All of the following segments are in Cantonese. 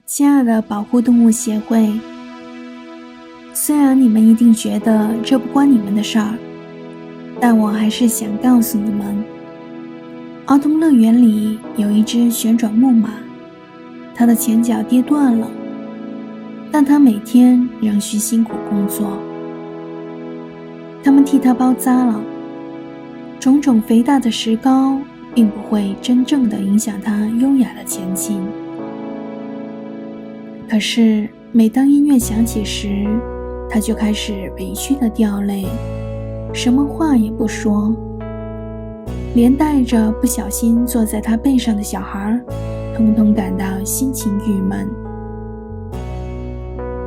亲爱的保护动物协会，虽然你们一定觉得这不关你们的事儿，但我还是想告诉你们，儿童乐园里有一只旋转木马，它的前脚跌断了，但它每天仍需辛苦工作。他们替它包扎了，种种肥大的石膏并不会真正地影响它优雅的前进。可是每当音乐响起时，他就开始委屈地掉泪，什么话也不说，连带着不小心坐在他背上的小孩统统感到心情郁闷。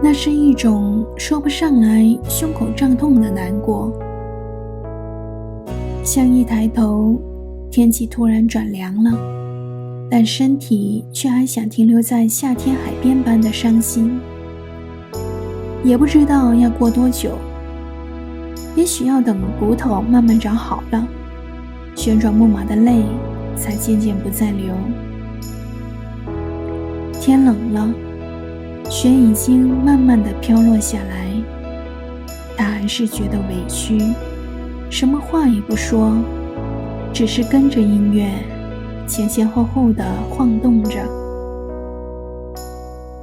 那是一种说不上来胸口胀痛的难过，像一抬头，天气突然转凉了，但身体却还想停留在夏天海边般的伤心。也不知道要过多久，也许要等骨头慢慢长好了，旋转木马的泪才渐渐不再流。天冷了，雪已经慢慢地飘落下来，他还是觉得委屈，什么话也不说，只是跟着音乐前前后后地晃动着。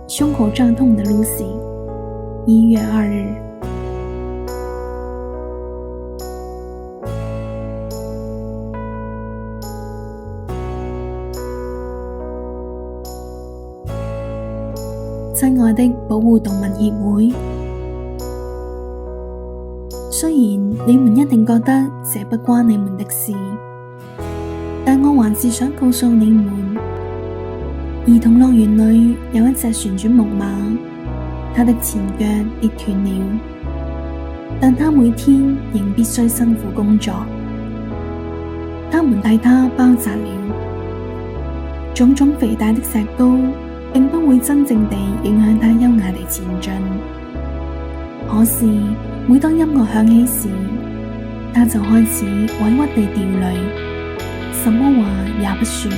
胸口胀痛的 Lucy， 1月2日。親愛的保護動物協會，雖然你們一定覺得這不關你們的事，但我還是想告訴你們，兒童樂園裏有一隻旋轉木馬，它的前腳跌斷了，但它每天仍必須辛苦工作。他們替它包紮了，種種肥大的石膏並不會真正地影響它優雅地前進。可是每當音樂響起時，它就開始委屈地掉淚，什麼話也不說，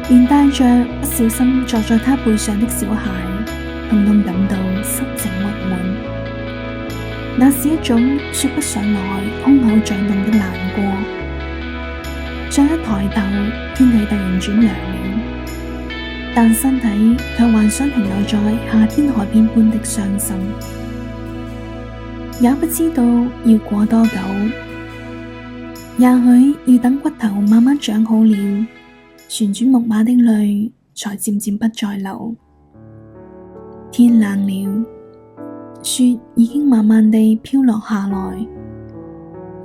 連帶着不小心坐在他背上的小孩統統感到心情鬱悶。那是一種說不上來胸口脹痛的難過。再一抬頭，天氣突然轉涼了，但身體卻還想停留在夏天海邊般的傷心。也不知道要過多久，也許要等骨頭慢慢長好了，旋轉木馬的淚才漸漸不再流。天冷了，雪已經慢慢地飄落下來，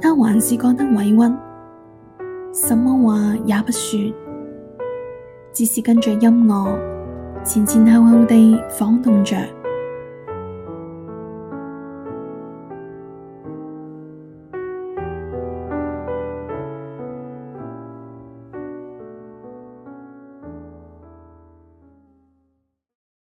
他還是覺得委屈，什麼話也不說，只是跟着音樂前前後後地晃動着。